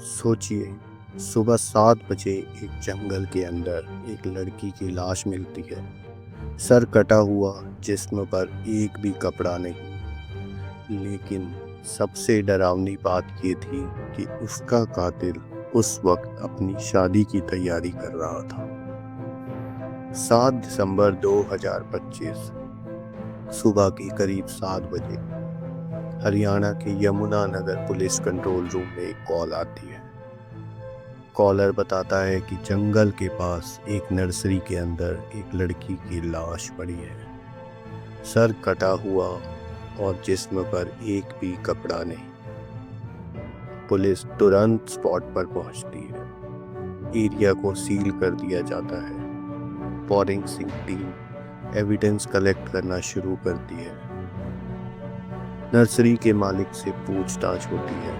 सोचिए, सुबह 7 बजे एक जंगल के अंदर एक लड़की की लाश मिलती है। सर कटा हुआ, जिस्म पर एक भी कपड़ा नहीं। लेकिन सबसे डरावनी बात ये थी कि उसका कातिल उस वक्त अपनी शादी की तैयारी कर रहा था। 7 दिसंबर 2025 सुबह के करीब 7 बजे हरियाणा के यमुनानगर पुलिस कंट्रोल रूम में एक कॉल आती है। कॉलर बताता है कि जंगल के पास एक नर्सरी के अंदर एक लड़की की लाश पड़ी है। सर कटा हुआ और जिस्म पर एक भी कपड़ा नहीं। पुलिस तुरंत स्पॉट पर पहुंचती है। एरिया को सील कर दिया जाता है। फॉरेंसिक टीम एविडेंस कलेक्ट करना शुरू करती है। नर्सरी के मालिक से पूछताछ होती है।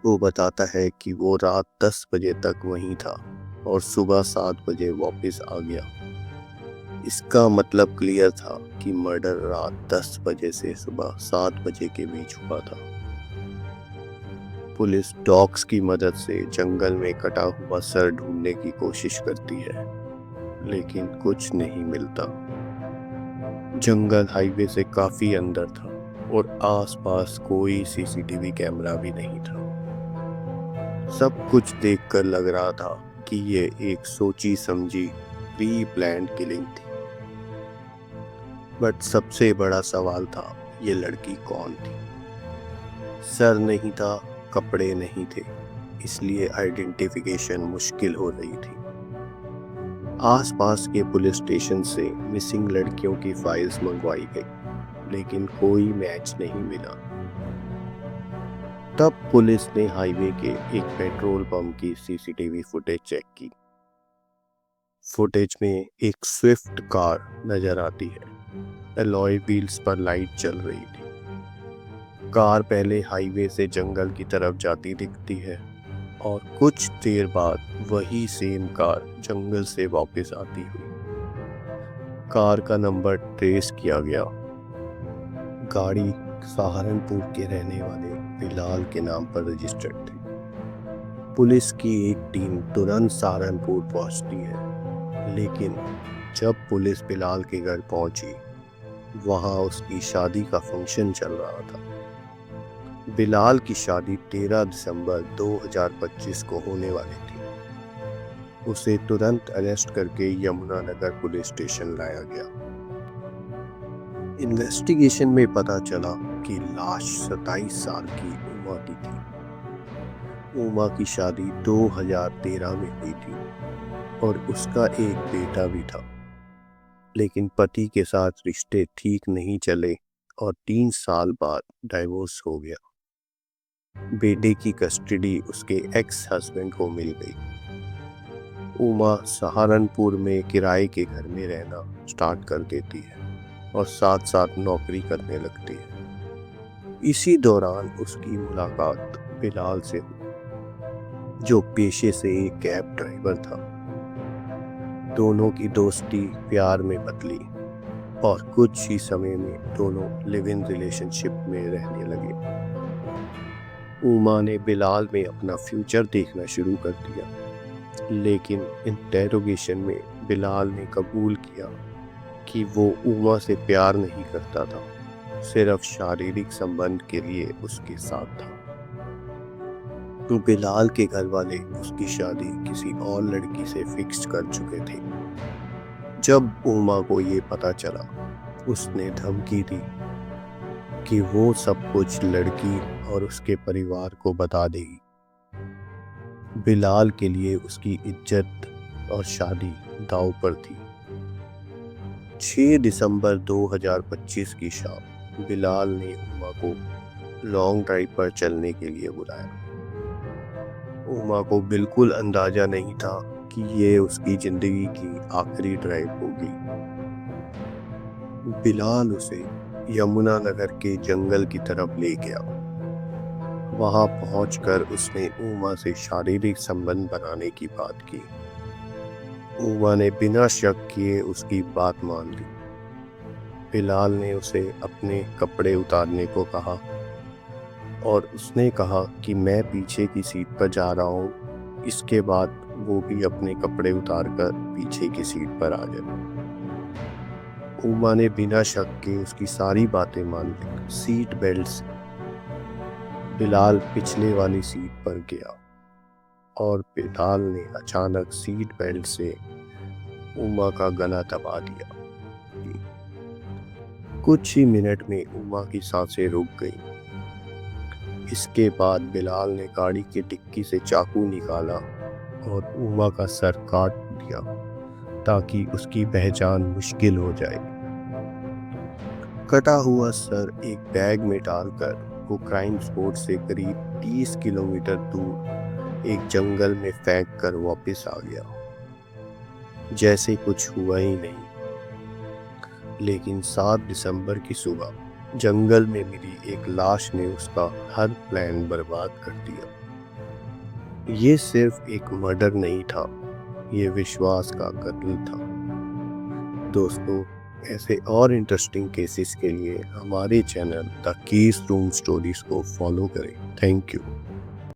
वो बताता है कि वो रात 10 बजे तक वहीं था और सुबह 7 बजे वापस आ गया। इसका मतलब क्लियर था कि मर्डर रात 10 बजे से सुबह 7 बजे के बीच हुआ था। पुलिस डॉग्स की मदद से जंगल में कटा हुआ सर ढूंढने की कोशिश करती है, लेकिन कुछ नहीं मिलता। जंगल हाईवे से काफी अंदर था और आसपास कोई सीसीटीवी कैमरा भी नहीं था। सब कुछ देखकर लग रहा था कि ये एक सोची समझी प्री प्लान्ड किलिंग थी। बट सबसे बड़ा सवाल था, ये लड़की कौन थी? सर नहीं था, कपड़े नहीं थे, इसलिए आइडेंटिफिकेशन मुश्किल हो रही थी। आसपास के पुलिस स्टेशन से मिसिंग लड़कियों की फाइल्स मंगवाई गई, लेकिन कोई मैच नहीं मिला। तब पुलिस ने हाईवे के एक पेट्रोल पंप की सीसीटीवी फुटेज चेक की। फुटेज में एक स्विफ्ट कार नजर आती है। अलॉय व्हील्स पर लाइट चल रही थी। कार पहले हाईवे से जंगल की तरफ जाती दिखती है और कुछ देर बाद वही सेम कार जंगल से वापस आती हुई। कार का नंबर ट्रेस किया गया। गाड़ी सहारनपुर के रहने वाले बिलाल के नाम पर रजिस्टर्ड थी। पुलिस की एक टीम तुरंत सहारनपुर पहुंचती है, लेकिन जब पुलिस बिलाल के घर पहुंची, वहां उसकी शादी का फंक्शन चल रहा था। बिलाल की शादी 13 दिसंबर 2025 को होने वाली थी। उसे तुरंत अरेस्ट करके यमुनानगर पुलिस स्टेशन लाया गया। इन्वेस्टिगेशन में पता चला कि लाश 27 साल की उमा की थी। उमा की शादी 2013 में हुई थी और उसका एक बेटा भी था, लेकिन पति के साथ रिश्ते ठीक नहीं चले और 3 साल बाद डाइवोर्स हो गया। बेटे की कस्टडी उसके एक्स हस्बैंड को मिल गई। उमा सहारनपुर में किराए के घर में रहना स्टार्ट कर देती है और साथ साथ नौकरी करने लगती है। इसी दौरान उसकी मुलाकात बिलाल से हुई, जो पेशे से एक कैब ड्राइवर था। दोनों की दोस्ती प्यार में बदली और कुछ ही समय में दोनों लिव इन रिलेशनशिप में रहने लगे। उमा ने बिलाल में अपना फ्यूचर देखना शुरू कर दिया, लेकिन इंटेरोगेशन में बिलाल ने कबूल किया कि वो उमा से प्यार नहीं करता था, सिर्फ शारीरिक संबंध के लिए उसके साथ था। तो बिलाल के घर वाले उसकी शादी किसी और लड़की से फिक्स कर चुके थे। जब उमा को ये पता चला, उसने धमकी दी कि वो सब कुछ लड़की और उसके परिवार को बता देगी। बिलाल के लिए उसकी इज्जत और शादी दांव पर थी। 6 दिसंबर 2025 की शाम बिलाल ने उमा को लॉन्ग ड्राइव पर चलने के लिए बुलाया। उमा को बिल्कुल अंदाजा नहीं था कि ये उसकी जिंदगी की आखिरी ड्राइव होगी। बिलाल उसे यमुनानगर के जंगल की तरफ ले गया। वहां पहुंचकर उसने उमा से शारीरिक संबंध बनाने की बात की। उमा ने बिना शक किए उसकी बात मान ली। बिलाल ने उसे अपने कपड़े उतारने को कहा और उसने कहा कि मैं पीछे की सीट पर जा रहा हूँ। इसके बाद वो भी अपने कपड़े उतारकर पीछे की सीट पर आ गया। उमा ने बिना शक के उसकी सारी बातें मान ली। सीट बेल्ट से बिलाल पिछले वाली सीट पर गया और बिलाल ने अचानक सीट बेल्ट से उमा का गला दबा दिया। कुछ ही मिनट में उमा की सांसें रुक गईं। इसके बाद बिलाल ने गाड़ी की डिक्की से चाकू निकाला और उमा का सर काट दिया ताकि उसकी पहचान मुश्किल हो जाए। कटा हुआ सर एक बैग में डालकर वो क्राइम स्पॉट से करीब 30 किलोमीटर दूर एक जंगल में फेंक कर वापस आ गया, जैसे कुछ हुआ ही नहीं। लेकिन 7 दिसंबर की सुबह जंगल में मिली एक लाश ने उसका हर प्लान बर्बाद कर दिया। ये सिर्फ एक मर्डर नहीं था, ये विश्वास का कत्ल था। दोस्तों, ऐसे और इंटरेस्टिंग केसेस के लिए हमारे channel the case room stories को फॉलो करें। Thank you.